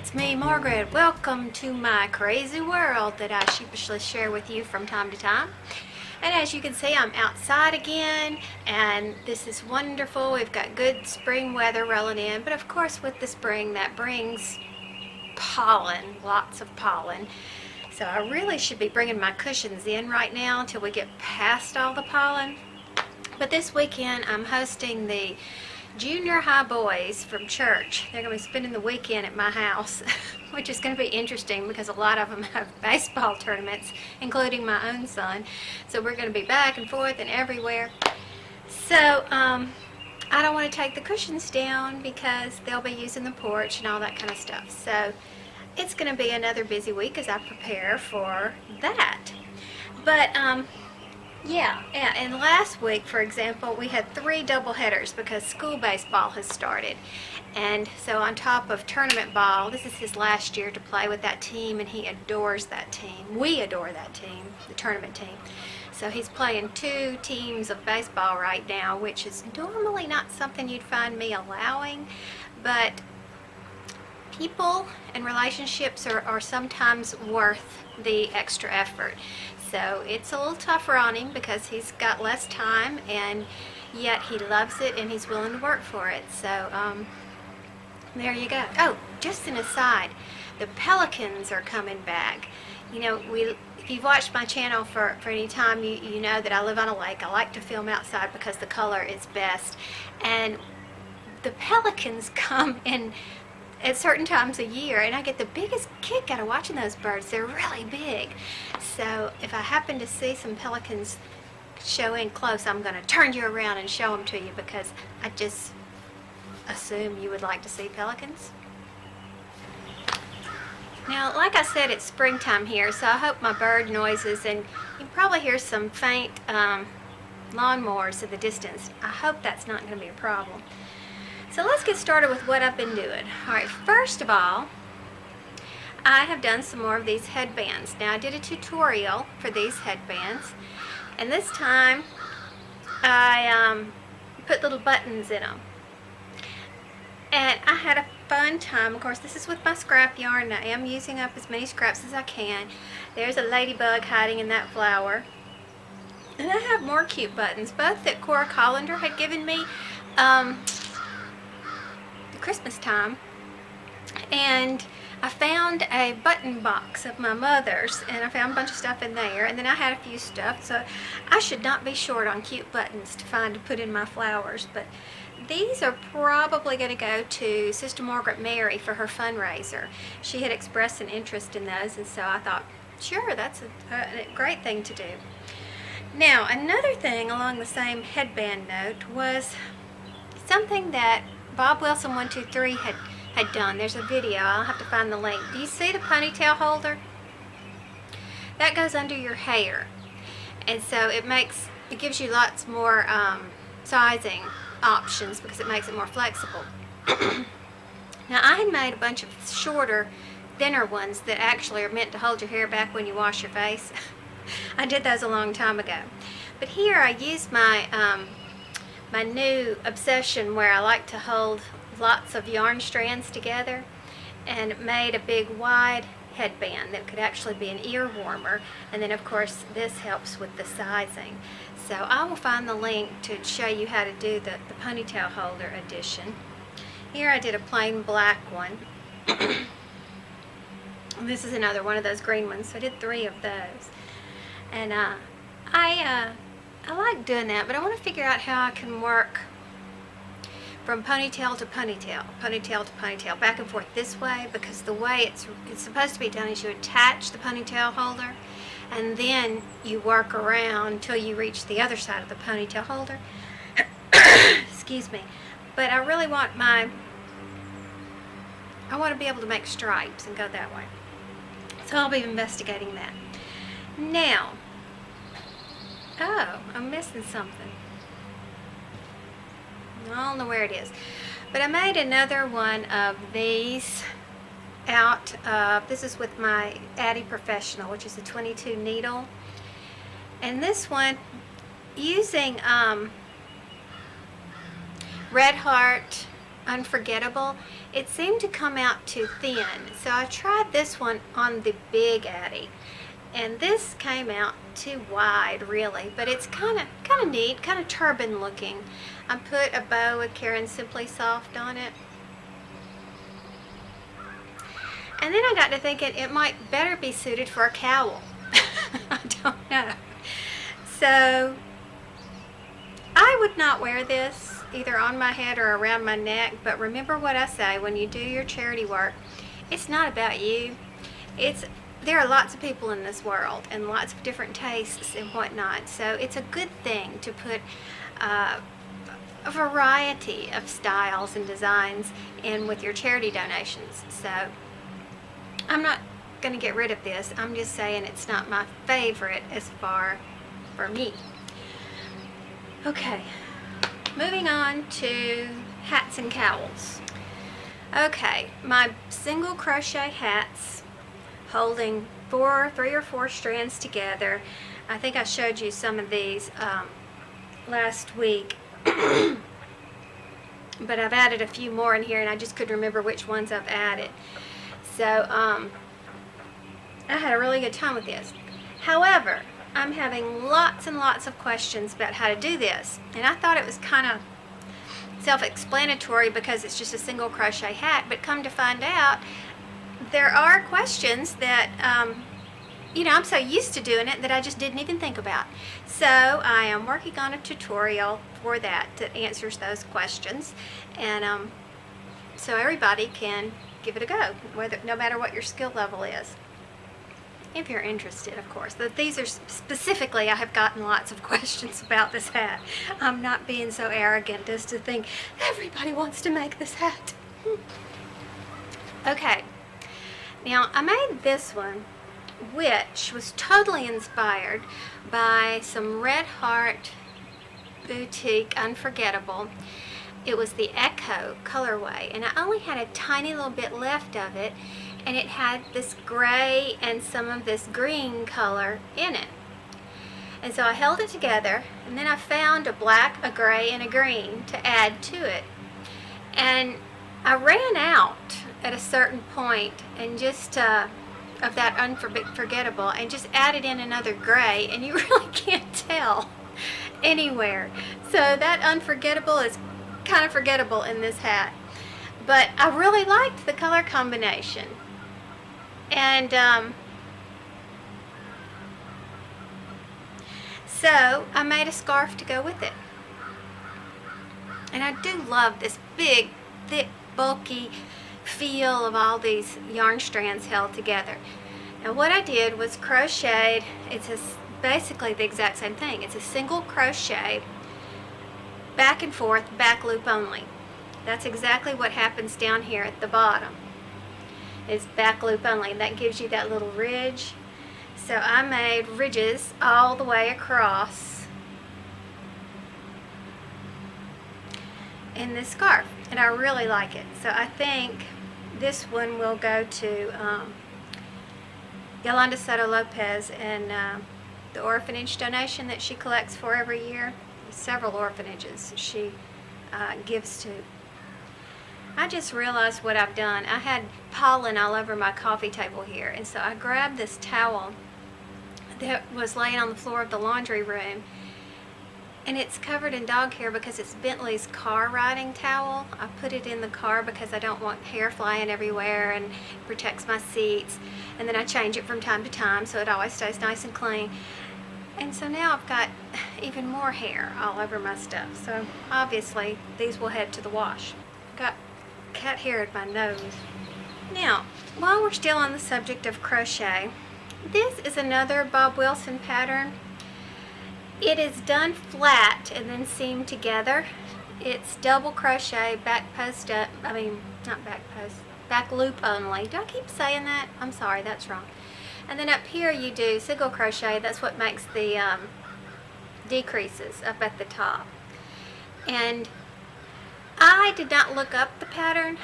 it's me, Margaret. Welcome to my crazy world that I sheepishly share with you from time to time. And as you can see, I'm outside again, and this is wonderful. We've got good spring weather rolling in, but of course with the spring that brings pollen, lots of pollen. So I really should be bringing my cushions in right now until we get past all the pollen. But this weekend I'm hosting the junior high boys from church. They're going to be spending the weekend at my house, which is going to be interesting because a lot of them have baseball tournaments, including my own son. So we're going to be back and forth and everywhere. So I don't want to take the cushions down because they'll be using the porch and all that kind of stuff. So it's going to be another busy week as I prepare for that. But yeah, and last week, for example, we had 3 double headers because school baseball has started. And so on top of tournament ball, this is his last year to play with that team, and he adores that team. We adore that team, the tournament team. So he's playing 2 teams of baseball right now, which is normally not something you'd find me allowing, but people and relationships are sometimes worth the extra effort. So it's a little tougher on him because he's got less time, and yet he loves it and he's willing to work for it. So there you go. Oh, just an aside, the pelicans are coming back. You know, if you've watched my channel for any time, you know that I live on a lake. I like to film outside because the color is best. And the pelicans come in at certain times of year, and I get the biggest kick out of watching those birds. They're really big. So if I happen to see some pelicans show in close, I'm going to turn you around and show them to you because I just assume you would like to see pelicans. Now, like I said, it's springtime here, so I hope my bird noises, and you can probably hear some faint lawnmowers in the distance. I hope that's not going to be a problem. So let's get started with what I've been doing. Alright, first of all, I have done some more of these headbands. Now, I did a tutorial for these headbands, and this time I put little buttons in them. And I had a fun time. Of course, this is with my scrap yarn, and I am using up as many scraps as I can. There's a ladybug hiding in that flower. And I have more cute buttons, both that Olander had given me Christmas time, and I found a button box of my mother's, and I found a bunch of stuff in there, and then I had a few stuff, so I should not be short on cute buttons to find to put in my flowers. But these are probably going to go to Sister Margaret Mary for her fundraiser. She had expressed an interest in those, and so I thought, sure, that's a great thing to do. Now, another thing along the same headband note was something that Bob Wilson 123 had done. There's a video. I'll have to find the link. Do you see the ponytail holder? That goes under your hair, and so it gives you lots more sizing options because it makes it more flexible. Now, I had made a bunch of shorter, thinner ones that actually are meant to hold your hair back when you wash your face. I did those a long time ago, but here I used my my new obsession where I like to hold lots of yarn strands together, and made a big wide headband that could actually be an ear warmer, and then of course this helps with the sizing. So I will find the link to show you how to do the ponytail holder edition. Here I did a plain black one. This is another one of those green ones, so I did 3 of those. And I like doing that, but I want to figure out how I can work from ponytail to ponytail, ponytail to ponytail, back and forth this way, because the way it's supposed to be done is you attach the ponytail holder, and then you work around until you reach the other side of the ponytail holder. Excuse me. But I really want I want to be able to make stripes and go that way. So I'll be investigating that. Now, oh, I'm missing something. I don't know where it is. But I made another one of these out of, this is with my Addi Professional, which is a 22 needle. And this one, using Red Heart unforgettable, it seemed to come out too thin. So I tried this one on the big Addi, and this came out too wide really, but it's kind of neat, kind of turban looking. I put a bow of Karen Simply Soft on it. And then I got to thinking it might better be suited for a cowl. I don't know. So I would not wear this either on my head or around my neck, but remember what I say, when you do your charity work, it's not about you. There are lots of people in this world and lots of different tastes and whatnot, so it's a good thing to put a variety of styles and designs in with your charity donations. So I'm not going to get rid of this. I'm just saying it's not my favorite as far for me. Okay, moving on to hats and cowls. Okay, my single crochet hats holding 3 or 4 strands together. I think I showed you some of these last week, but I've added a few more in here and I just couldn't remember which ones I've added. So I had a really good time with this. However, I'm having lots and lots of questions about how to do this, and I thought it was kind of self-explanatory because it's just a single crochet hat, but come to find out there are questions that I'm so used to doing it that I just didn't even think about. So I am working on a tutorial for that answers those questions, and so everybody can give it a go, no matter what your skill level is. If you're interested, of course. But these are specifically, I have gotten lots of questions about this hat. I'm not being so arrogant as to think everybody wants to make this hat. Okay, now I made this one, which was totally inspired by some Red Heart Boutique Unforgettable. It was the Echo colorway, and I only had a tiny little bit left of it, and it had this gray and some of this green color in it. And so I held it together, and then I found a black, a gray, and a green to add to it. And I ran out at a certain point and just of that unforgettable, and just added in another gray, and you really can't tell anywhere. So that unforgettable is kind of forgettable in this hat, but I really liked the color combination, and so I made a scarf to go with it. And I do love this big, thick, bulky feel of all these yarn strands held together. Now what I did was crocheted, basically the exact same thing. It's a single crochet, back and forth, back loop only. That's exactly what happens down here at the bottom. It's back loop only, and that gives you that little ridge. So I made ridges all the way across in this scarf, and I really like it. So I think this one will go to Yolanda Soto Lopez and the orphanage donation that she collects for every year. Several orphanages she gives to. I just realized what I've done. I had pollen all over my coffee table here, and so I grabbed this towel that was laying on the floor of the laundry room, and it's covered in dog hair because it's Bentley's car riding towel. I put it in the car because I don't want hair flying everywhere, and it protects my seats, and then I change it from time to time so it always stays nice and clean. And so now I've got even more hair all over my stuff, so obviously these will head to the wash. Got cat hair in my nose. Now, while we're still on the subject of crochet, this is another Bob Wilson pattern. It is done flat and then seamed together. It's double crochet, back post up, not back post, back loop only. Do I keep saying that? I'm sorry, that's wrong. And then up here you do single crochet. That's what makes the decreases up at the top. And I did not look up the pattern.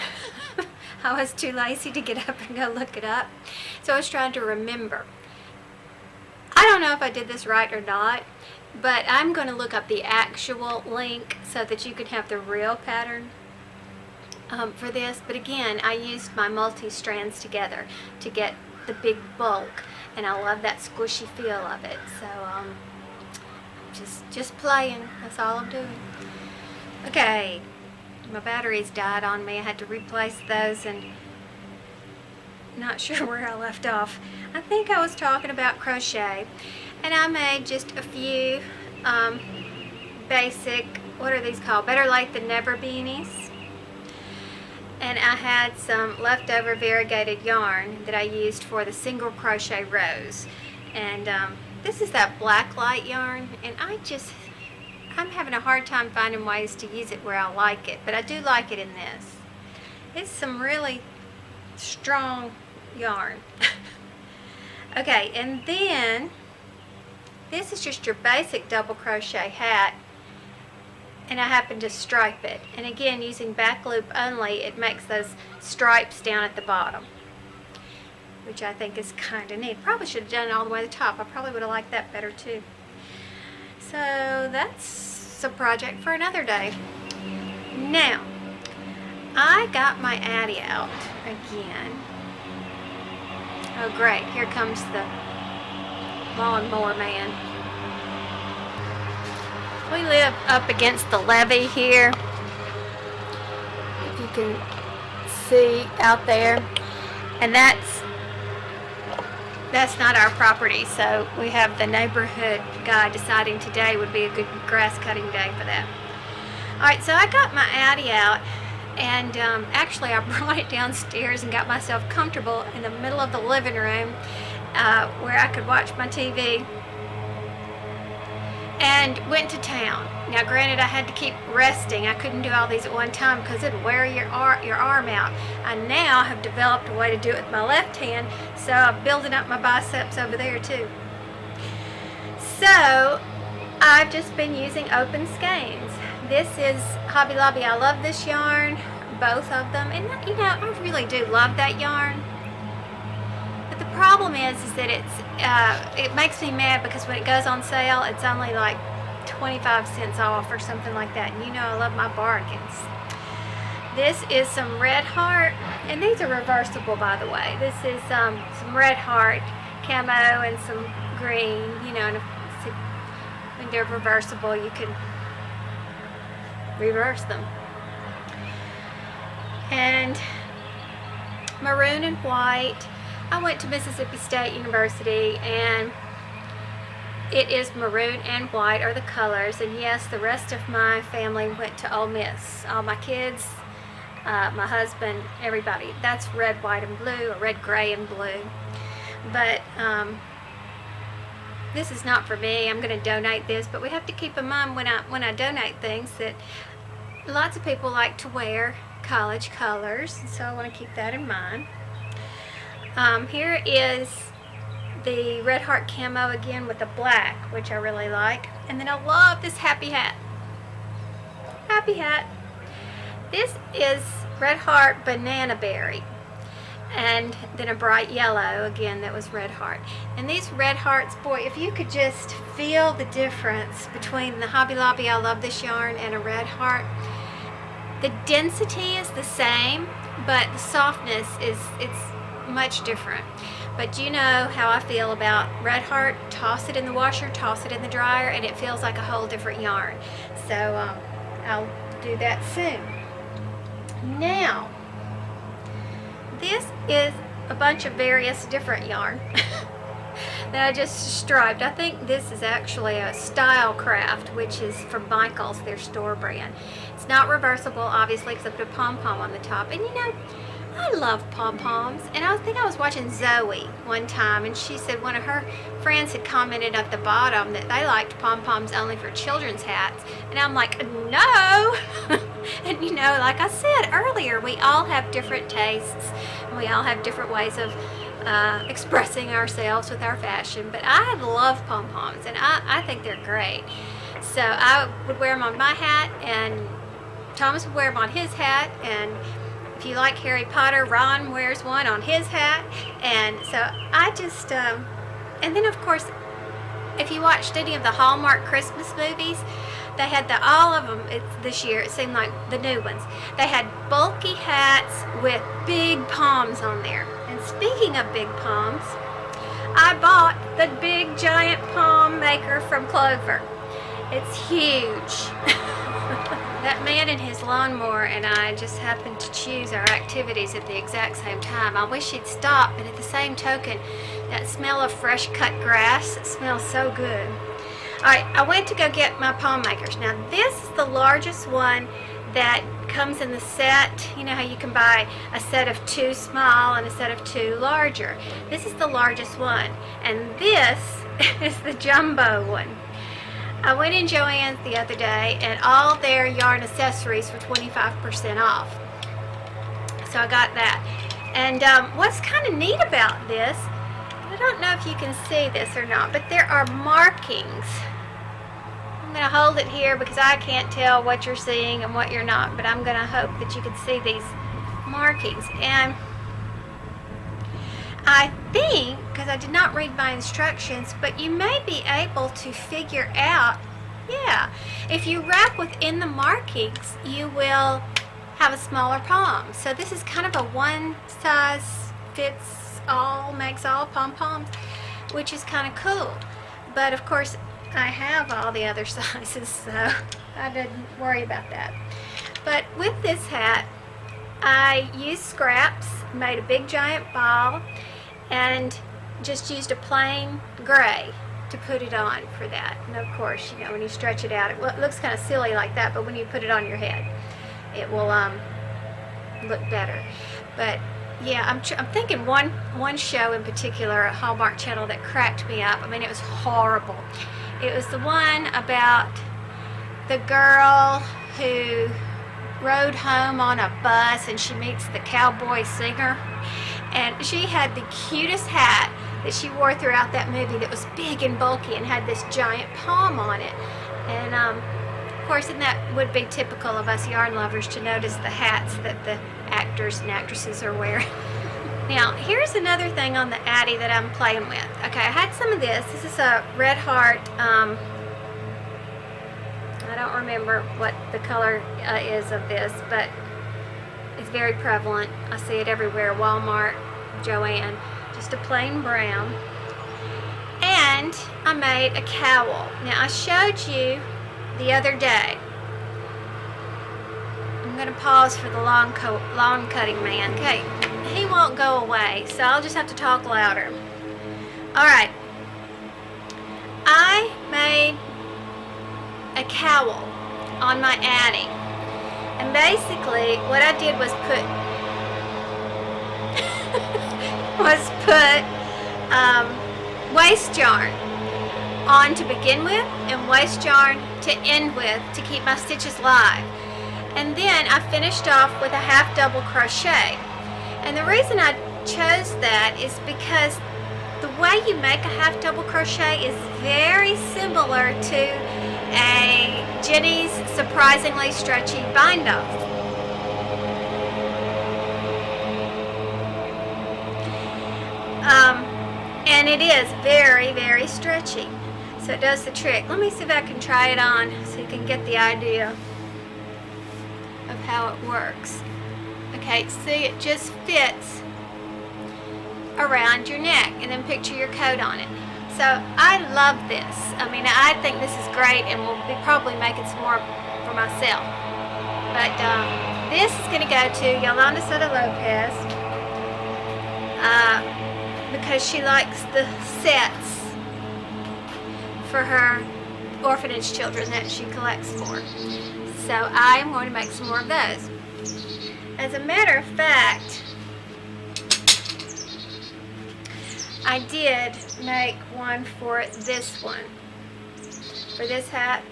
I was too lazy to get up and go look it up. So I was trying to remember. I don't know if I did this right or not, but I'm going to look up the actual link so that you can have the real pattern. for this, but again, I used my multi-strands together to get the big bulk, and I love that squishy feel of it. So just playing, that's all I'm doing. Okay, my batteries died on me. I had to replace those, and not sure where I left off. I think I was talking about crochet, and I made just a few basic, what are these called, better late than never beanies. And I had some leftover variegated yarn that I used for the single crochet rows, and this is that black light yarn, and I'm having a hard time finding ways to use it where I like it, but I do like it in this. It's some really strong yarn. Okay, and then this is just your basic double crochet hat, and I happen to stripe it. And again, using back loop only, it makes those stripes down at the bottom, which I think is kind of neat. Probably should have done it all the way to the top. I probably would have liked that better too. So that's a project for another day. Now, I got my Addi out again. Oh great, here comes the lawnmower man. We live up against the levee here, if you can see out there, and that's not our property, so we have the neighborhood guy deciding today would be a good grass cutting day for that. Alright, so I got my Addi out, and actually I brought it downstairs and got myself comfortable in the middle of the living room where I could watch my TV, and went to town. Now granted, I had to keep resting. I couldn't do all these at one time because it'd wear your arm out. I now have developed a way to do it with my left hand, so I'm building up my biceps over there too. So I've just been using open skeins. This is Hobby Lobby. I love this yarn, both of them, and you know, I really do love that yarn. But the problem is that it makes me mad because when it goes on sale, it's only like 25 cents off or something like that. And you know I love my bargains. This is some Red Heart, and these are reversible, by the way. This is some Red Heart camo and some green, you know, and when they're reversible, you can reverse them. And maroon and white. I went to Mississippi State University, and it is maroon and white are the colors, and yes, the rest of my family went to Ole Miss. All my kids, my husband, everybody. That's red, white, and blue, or red, gray, and blue. But this is not for me. I'm going to donate this, but we have to keep in mind when I donate things that lots of people like to wear college colors, so I want to keep that in mind. Here is the Red Heart camo again with the black, which I really like. And then I love this happy hat. Happy hat. This is Red Heart Banana Berry. And then a bright yellow, again, that was Red Heart. And these Red Hearts, boy, if you could just feel the difference between the Hobby Lobby I love this yarn and a Red Heart. The density is the same, but the softness it's much different. But you know how I feel about Red Heart. Toss it in the washer, toss it in the dryer, and it feels like a whole different yarn. So I'll do that soon. Now, this is a bunch of various different yarn that I just striped. I think this is actually a Style Craft, which is from Michael's, their store brand. It's not reversible, obviously, because I put a pom-pom on the top. And you know, I love pom-poms, and I think I was watching Zoe one time, and she said one of her friends had commented at the bottom that they liked pom-poms only for children's hats, and I'm like, no. And you know, like I said earlier, we all have different tastes, and we all have different ways of expressing ourselves with our fashion, but I love pom-poms, and I think they're great. So I would wear them on my hat, and Thomas would wear them on his hat, and if you like Harry Potter, Ron wears one on his hat. And so I just, and then of course, if you watched any of the Hallmark Christmas movies, They had all of them this year. It seemed like the new ones. They had bulky hats with big poms on there. And speaking of big poms, I bought the big giant pom maker from Clover. It's huge. That man and his lawnmower and I just happened to choose our activities at the exact same time. I wish he'd stop, but at the same token, that smell of fresh cut grass, it smells so good. Alright, I went to go get my pom makers. Now this is the largest one that comes in the set. You know how you can buy a set of 2 small and a set of 2 larger. This is the largest one, and this is the jumbo one. I went in Joann's the other day and all their yarn accessories were 25% off. So I got that. And what's kind of neat about this, I don't know if you can see this or not, but there are markings. I'm going to hold it here because I can't tell what you're seeing and what you're not, but I'm going to hope that you can see these markings. And I think, because I did not read my instructions, but you may be able to figure out, yeah, if you wrap within the markings, you will have a smaller pom. So this is kind of a one size fits all, makes all pom-poms, which is kind of cool. But of course, I have all the other sizes, so I didn't worry about that. But with this hat, I used scraps, made a big giant ball, and just used a plain gray to put it on for that. And of course, you know, when you stretch it out, it looks kind of silly like that, but when you put it on your head, it will look better. But yeah, I'm thinking one show in particular, a Hallmark Channel, that cracked me up. I mean, it was horrible. It was the one about the girl who rode home on a bus and she meets the cowboy singer. And she had the cutest hat that she wore throughout that movie that was big and bulky and had this giant pom on it. And of course, and that would be typical of us yarn lovers to notice the hats that the actors and actresses are wearing. Now, here's another thing on the Addi that I'm playing with. Okay, I had some of this. This is a Red Heart. I don't remember what the color is of this, but it's very prevalent. I see it everywhere. Walmart, Joann. Just a plain brown. And I made a cowl. Now, I showed you the other day. I'm going to pause for the lawn cutting man. Okay, he won't go away, so I'll just have to talk louder. Alright, I made a cowl on my Addi, and basically what I did was put waste yarn on to begin with and waste yarn to end with to keep my stitches live. And then I finished off with a half double crochet. And the reason I chose that is because the way you make a half double crochet is very similar to a Jenny's Surprisingly Stretchy bind off. And it is very, very stretchy. So it does the trick. Let me see if I can try it on so you can get the idea of how it works. Okay, see, it just fits around your neck, and then picture your coat on it. So I love this. I mean, I think this is great, and we'll be probably making some more for myself. But this is going to go to Yolanda Soto Lopez because she likes the sets for her orphanage children that she collects for. So I am going to make some more of those. As a matter of fact, I did make one for this one, for this hat.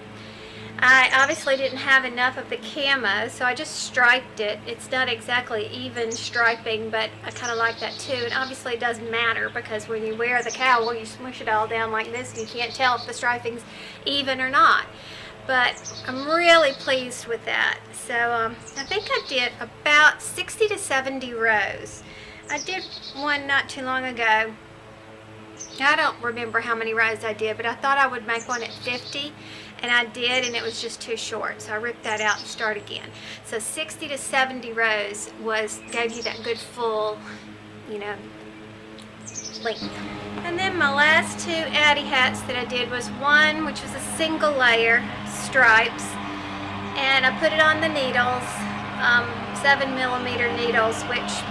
I obviously didn't have enough of the camo, so I just striped it. It's not exactly even striping, but I kind of like that too. And obviously it doesn't matter because when you wear the cowl, you smush it all down like this and you can't tell if the striping's even or not. But I'm really pleased with that. So I think I did about 60 to 70 rows. I did one not too long ago. I don't remember how many rows I did, but I thought I would make one at 50. and I did, and it was just too short, so I ripped that out and start again. So 60 to 70 rows gave you that good full, you know, length. And then my last two Addi hats that I did was one which was a single layer stripes, and I put it on the needles, 7mm needles, which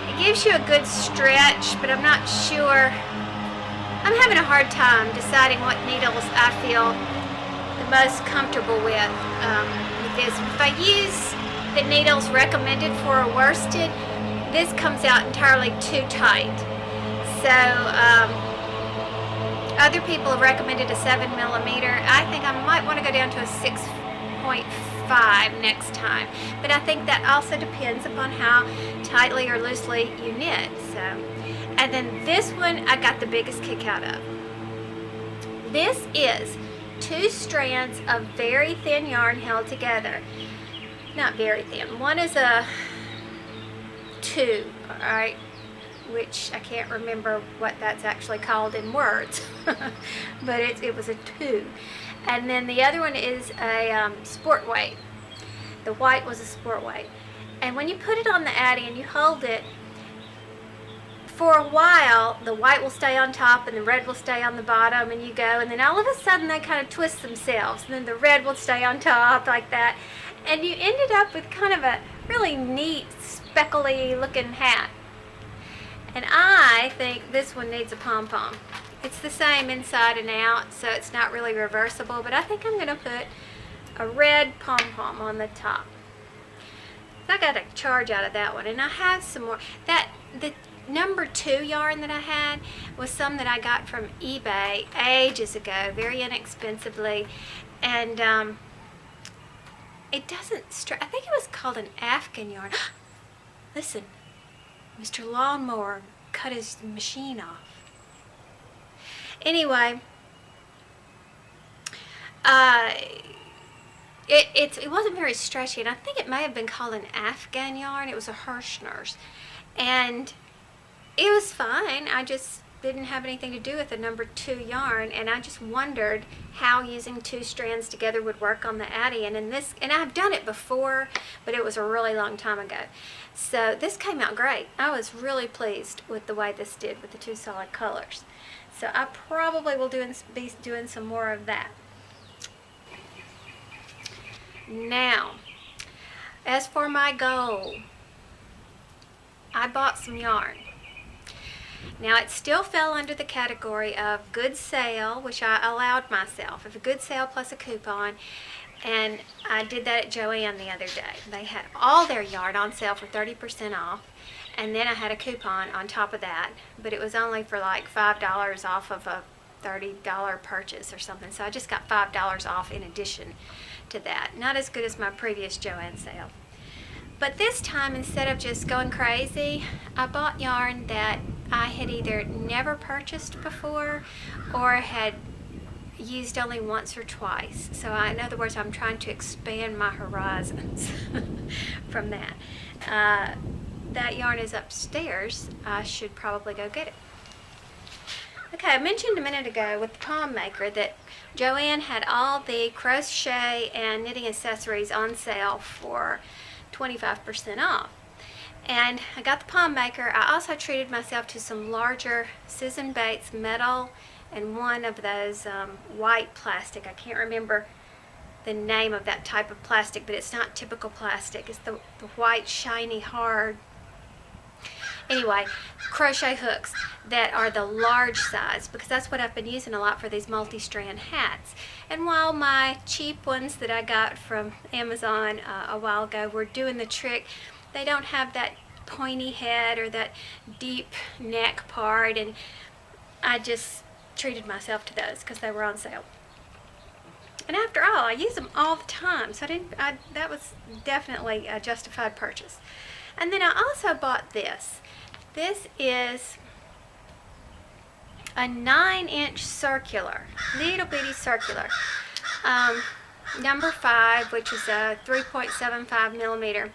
it gives you a good stretch, but I'm not sure. I'm having a hard time deciding what needles I feel the most comfortable with this. If I use the needles recommended for a worsted, this comes out entirely too tight. So other people have recommended a 7mm. I think I might want to go down to a 6.5 next time. But I think that also depends upon how tightly or loosely you knit. So, and then this one I got the biggest kick out of. This is 2 strands of very thin yarn held together. Not very thin. One is a 2, alright, which I can't remember what that's actually called in words, but it was a 2. And then the other one is a sport weight. The white was a sport weight. And when you put it on the Addi and you hold it, for a while the white will stay on top and the red will stay on the bottom, and you go, and then all of a sudden they kind of twist themselves, and then the red will stay on top like that, and you ended up with kind of a really neat speckly looking hat. And I think this one needs a pom-pom. It's the same inside and out, so it's not really reversible, but I think I'm going to put a red pom-pom on the top. I got a charge out of that one, and I have some more. The number 2 yarn that I had was some that I got from eBay ages ago, very inexpensively, and it doesn't I think it was called an Afghan yarn. Listen, Mr. Lawnmower cut his machine off. Anyway, it wasn't very stretchy, and I think it may have been called an Afghan yarn. It was a Hirschner's, and it was fine. I just didn't have anything to do with the number 2 yarn, and I just wondered how using 2 strands together would work on the Addi. And I've done it before, but it was a really long time ago. So this came out great. I was really pleased with the way this did with the 2 solid colors. So I probably will be doing some more of that. Now, as for my goal, I bought some yarn. Now, it still fell under the category of good sale, which I allowed myself. Of a good sale plus a coupon, and I did that at Joann the other day. They had all their yarn on sale for 30% off, and then I had a coupon on top of that, but it was only for like $5 off of a $30 purchase or something, so I just got $5 off in addition to that. Not as good as my previous Joann sale. But this time, instead of just going crazy, I bought yarn that I had either never purchased before or had used only once or twice. So in other words, I'm trying to expand my horizons from that. That yarn is upstairs. I should probably go get it. Okay, I mentioned a minute ago with the palm maker that Joann had all the crochet and knitting accessories on sale for 25% off. And I got the palm maker. I also treated myself to some larger Susan Bates metal and one of those white plastic. I can't remember the name of that type of plastic, but it's not typical plastic. It's the white, shiny, hard. Anyway, crochet hooks that are the large size, because that's what I've been using a lot for these multi-strand hats. And while my cheap ones that I got from Amazon a while ago were doing the trick, they don't have that pointy head or that deep neck part, and I just treated myself to those because they were on sale. And after all, I use them all the time, so that was definitely a justified purchase. And then I also bought this. This is a 9-inch circular, little bitty circular, number 5, which is a 3.75 millimeter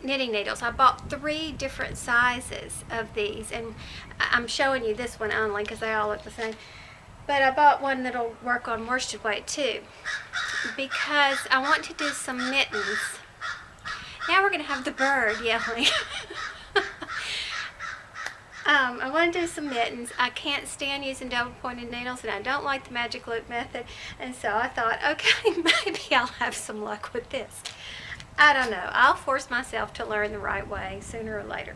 knitting needles. I bought 3 different sizes of these, and I'm showing you this one only because they all look the same. But I bought one that'll work on worsted weight too, because I want to do some mittens. Now we're going to have the bird yelling. I want to do some mittens. I can't stand using double pointed needles, and I don't like the magic loop method, and so I thought, okay, maybe I'll have some luck with this. I don't know. I'll force myself to learn the right way sooner or later.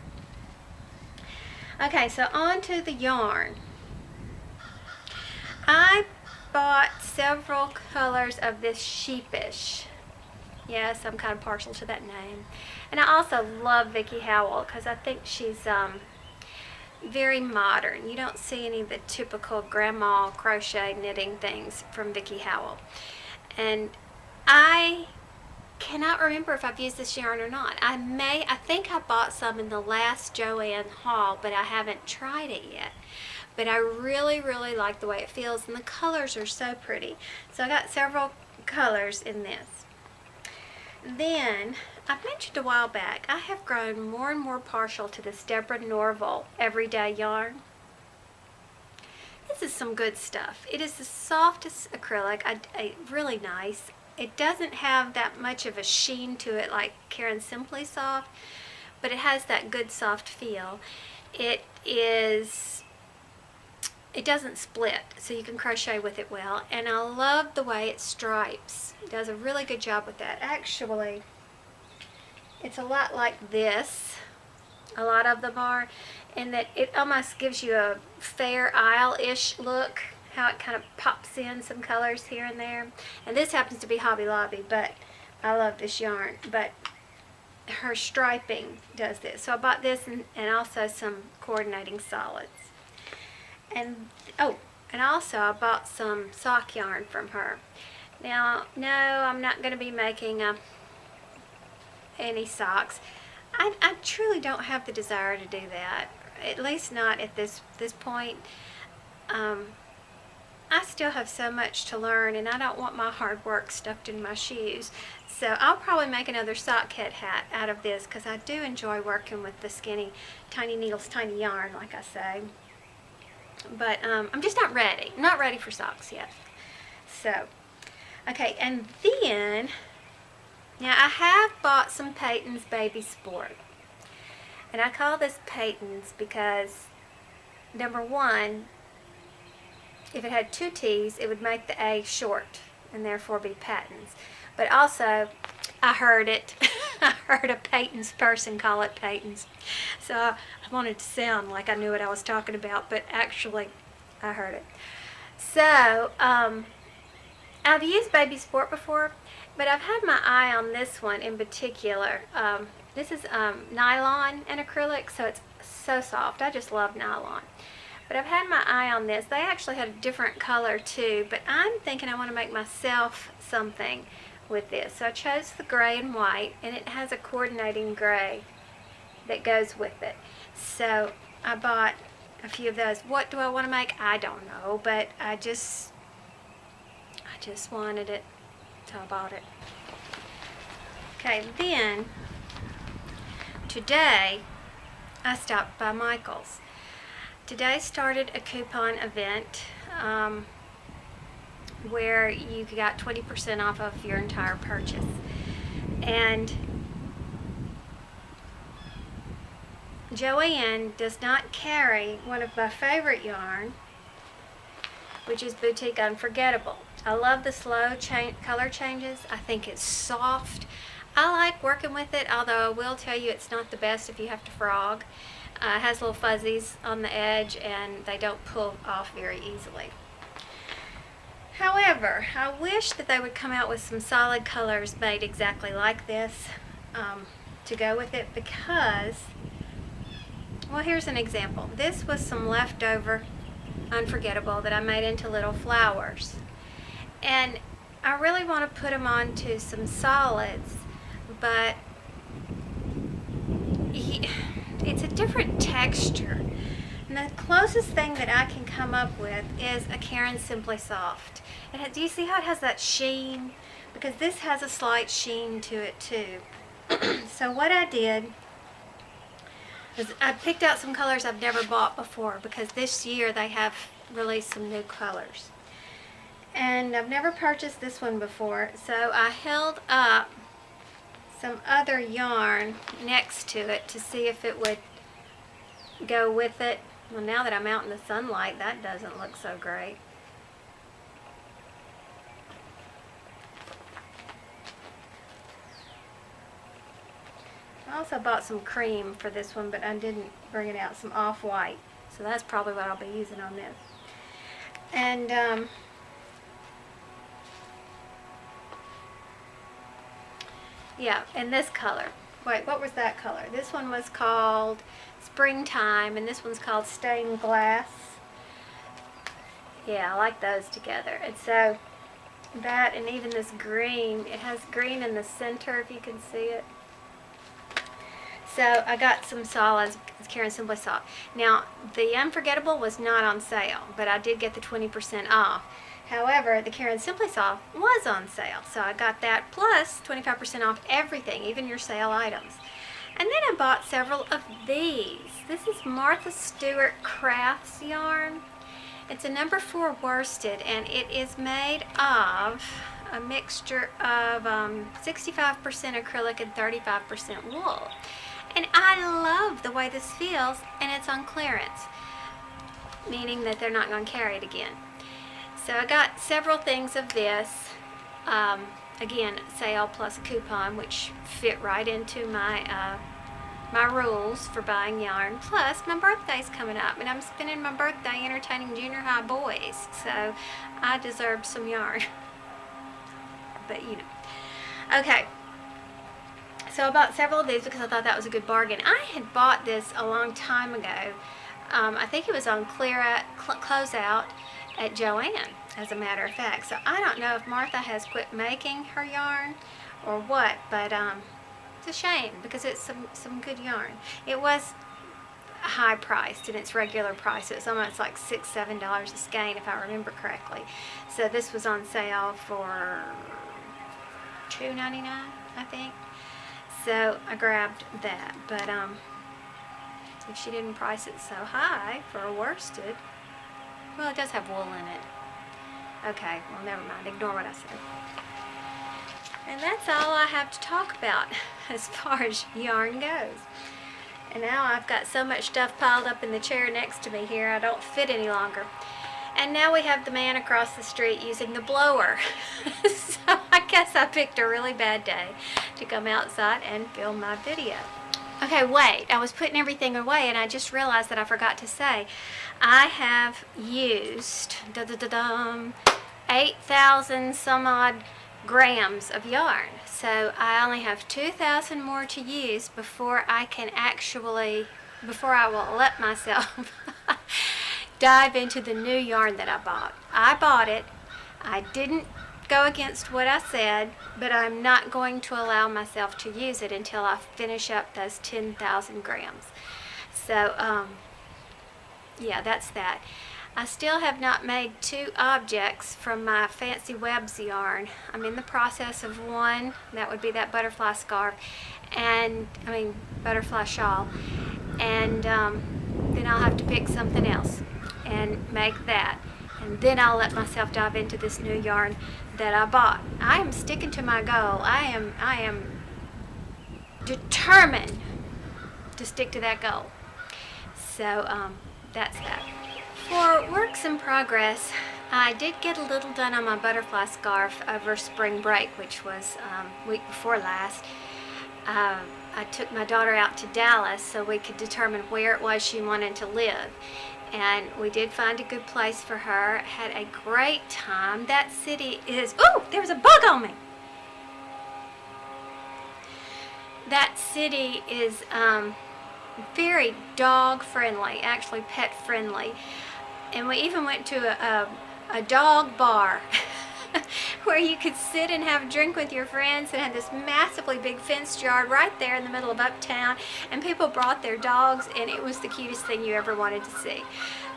Okay, so on to the yarn. I bought several colors of this Sheepish. Yes, I'm kind of partial to that name. And I also love Vicki Howell because I think she's very modern. You don't see any of the typical grandma crochet knitting things from Vicki Howell. And I cannot remember if I've used this yarn or not. I think I bought some in the last Joann haul, but I haven't tried it yet. But I really, really like the way it feels, and the colors are so pretty. So I got several colors in this. Then, I've mentioned a while back, I have grown more and more partial to this Deborah Norville Everyday Yarn. This is some good stuff. It is the softest acrylic, really nice. It doesn't have that much of a sheen to it like Caron Simply Soft, but it has that good soft feel. It doesn't split, so you can crochet with it well, and I love the way it stripes. It does a really good job with that. Actually, it's a lot like this. A lot of them are, in that it almost gives you a Fair Isle-ish look, how it kind of pops in some colors here and there. And this happens to be Hobby Lobby, but I love this yarn. But her striping does this. So I bought this and also some coordinating solids. And also I bought some sock yarn from her. Now, no, I'm not going to be making any socks. I truly don't have the desire to do that, at least not at this point. I still have so much to learn, and I don't want my hard work stuffed in my shoes. So I'll probably make another sock kit hat out of this, because I do enjoy working with the skinny, tiny needles, tiny yarn, like I say. But I'm just not ready. I'm not ready for socks yet. So, okay, and then, now I have bought some Peyton's Baby Sport. And I call this Peyton's because, number one, if it had two T's, it would make the A short and therefore be Patton's. But also, I heard it. I heard a Peyton's person call it Peyton's. So I wanted to sound like I knew what I was talking about, but actually, I heard it. So, I've used Baby Sport before, but I've had my eye on this one in particular. This is nylon and acrylic, so it's so soft. I just love nylon. But I've had my eye on this. They actually had a different color too, but I'm thinking I want to make myself something with this. So I chose the gray and white, and it has a coordinating gray that goes with it. So I bought a few of those. What do I want to make? I don't know, but I just wanted it, so I bought it. Okay, then today I stopped by Michael's. Today started a coupon event where you got 20% off of your entire purchase. And Joann does not carry one of my favorite yarn, which is Boutique Unforgettable. I love the slow color changes. I think it's soft. I like working with it, although I will tell you it's not the best if you have to frog. It has little fuzzies on the edge, and they don't pull off very easily. However, I wish that they would come out with some solid colors made exactly like this to go with it, because, well, here's an example. This was some leftover Unforgettable that I made into little flowers. And I really want to put them onto some solids, but it's a different texture. And the closest thing that I can come up with is a Caron Simply Soft. Do you see how it has that sheen? Because this has a slight sheen to it too. So what I did is I picked out some colors I've never bought before, because this year they have release some new colors. And I've never purchased this one before, so I held up some other yarn next to it to see if it would go with it. Well, now that I'm out in the sunlight, that doesn't look so great. I also bought some cream for this one, but I didn't bring it out, some off-white. So that's probably what I'll be using on this. And yeah, and this color. Wait, what was that color? This one was called Springtime, and this one's called Stained Glass. Yeah, I like those together. And so that, and even this green, it has green in the center, if you can see it. So I got some solids, as Karen Simply saw. Now, the Unforgettable was not on sale, but I did get the 20% off. However, the Karen Simply Saw was on sale, so I got that plus 25% off everything, even your sale items. And then I bought several of these. This is Martha Stewart Crafts yarn. It's a number 4 worsted, and it is made of a mixture of 65% acrylic and 35% wool. And I love the way this feels, and it's on clearance, meaning that they're not going to carry it again. So I got several things of this. Again, sale plus a coupon, which fit right into my my rules for buying yarn. Plus, my birthday's coming up, and I'm spending my birthday entertaining junior high boys, so I deserve some yarn. But you know. Okay. So I bought several of these because I thought that was a good bargain. I had bought this a long time ago. I think it was on closeout at Joann, as a matter of fact. So I don't know if Martha has quit making her yarn or what, but it's a shame because it's some good yarn. It was high priced in its regular price. It was almost like $6-7 a skein, if I remember correctly. So this was on sale for $2.99, I think. So I grabbed that, but if she didn't price it so high for a worsted, well, it does have wool in it. Okay, well, never mind. Ignore what I said. And that's all I have to talk about as far as yarn goes. And now I've got so much stuff piled up in the chair next to me here, I don't fit any longer. And now we have the man across the street using the blower. So I guess I picked a really bad day to come outside and film my video. Okay, wait, I was putting everything away and I just realized that I forgot to say, I have used 8,000 some odd grams of yarn. So I only have 2,000 more to use before I will let myself dive into the new yarn that I bought. I bought it. I didn't go against what I said, but I'm not going to allow myself to use it until I finish up those 10,000 grams. So, yeah, that's that. I still have not made 2 objects from my Fancy Webs yarn. I'm in the process of one. That would be that butterfly scarf, and butterfly shawl. And then I'll have to pick something else and make that. And then I'll let myself dive into this new yarn that I bought. I am sticking to my goal. I am determined to stick to that goal. So that's that. For works in progress, I did get a little done on my butterfly scarf over spring break, which was week before last. I took my daughter out to Dallas so we could determine where it was she wanted to live. And we did find a good place for her. Had a great time. That city is... Oh, there was a bug on me! That city is very dog friendly, actually pet friendly. And we even went to a dog bar where you could sit and have a drink with your friends, and had this massively big fenced yard right there in the middle of uptown, and people brought their dogs, and it was the cutest thing you ever wanted to see.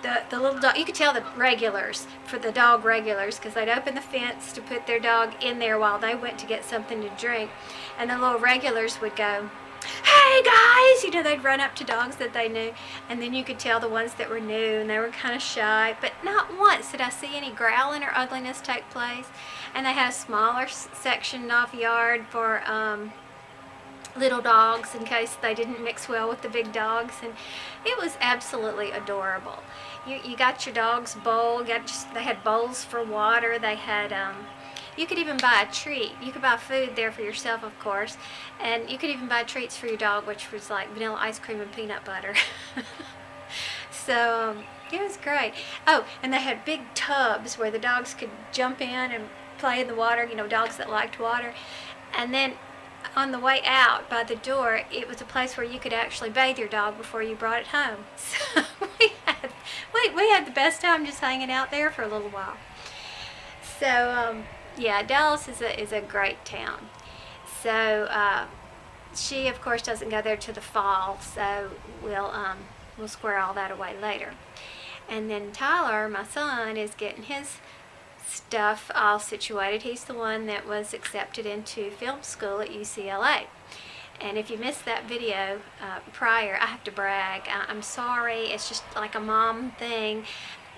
The little dog, you could tell the regulars, for the dog regulars, because they'd open the fence to put their dog in there while they went to get something to drink, and the little regulars would go, hey guys, you know, they'd run up to dogs that they knew, and then you could tell the ones that were new and they were kind of shy, but not once did I see any growling or ugliness take place. And they had a smaller section of yard for little dogs in case they didn't mix well with the big dogs, and it was absolutely adorable. You got your dog's bowl, they had bowls for water, they had you could even buy a treat. You could buy food there for yourself, of course, and you could even buy treats for your dog, which was like vanilla ice cream and peanut butter. So it was great. Oh, and they had big tubs where the dogs could jump in and play in the water, you know, dogs that liked water. And then on the way out by the door, it was a place where you could actually bathe your dog before you brought it home. So we had the best time just hanging out there for a little while. So yeah, Dallas is a great town. So she of course doesn't go there to the fall, so we'll square all that away later. And then Tyler, my son, is getting his stuff all situated. He's the one that was accepted into film school at UCLA. And if you missed that video prior, I have to brag. I'm sorry, it's just like a mom thing.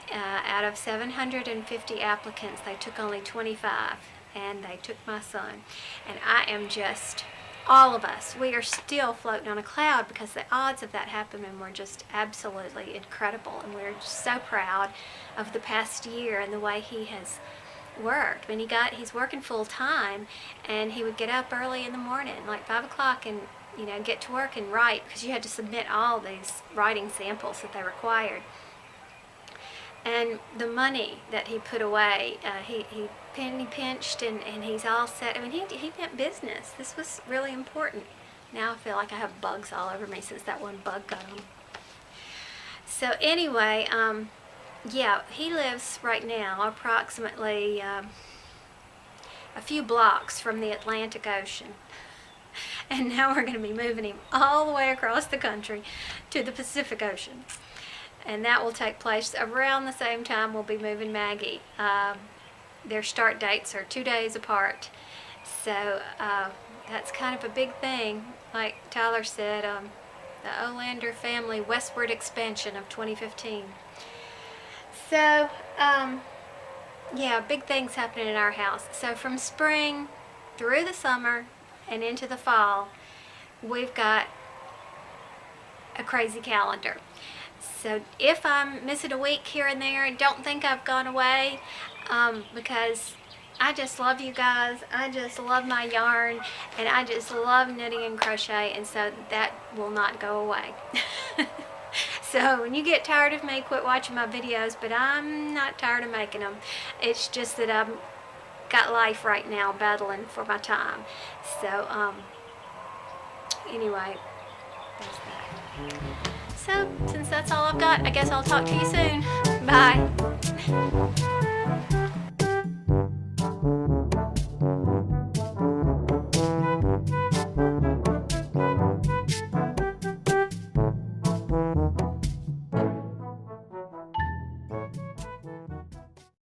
Out of 750 applicants, they took only 25, and they took my son. And I am just, all of us, we are still floating on a cloud because the odds of that happening were just absolutely incredible. And we're just so proud of the past year and the way he has worked. When he's working full time, and he would get up early in the morning, like 5 o'clock, and get to work and write, because you had to submit all these writing samples that they required. And the money that he put away, he penny pinched, and he's all set. I mean, he meant business. This was really important. Now I feel like I have bugs all over me since that one bug got on. So anyway, yeah, he lives right now approximately a few blocks from the Atlantic Ocean. And now we're going to be moving him all the way across the country to the Pacific Ocean. And that will take place around the same time we'll be moving Maggie. Their start dates are 2 days apart. So that's kind of a big thing. Like Tyler said, the Olander family westward expansion of 2015. So, yeah, big things happening in our house. So from spring through the summer and into the fall, we've got a crazy calendar. So if I'm missing a week here and there, don't think I've gone away, because I just love you guys. I just love my yarn, and I just love knitting and crochet, and so that will not go away. So when you get tired of me, quit watching my videos, but I'm not tired of making them. It's just that I've got life right now battling for my time. So anyway, that's that. So since that's all I've got, I guess I'll talk to you soon. Bye.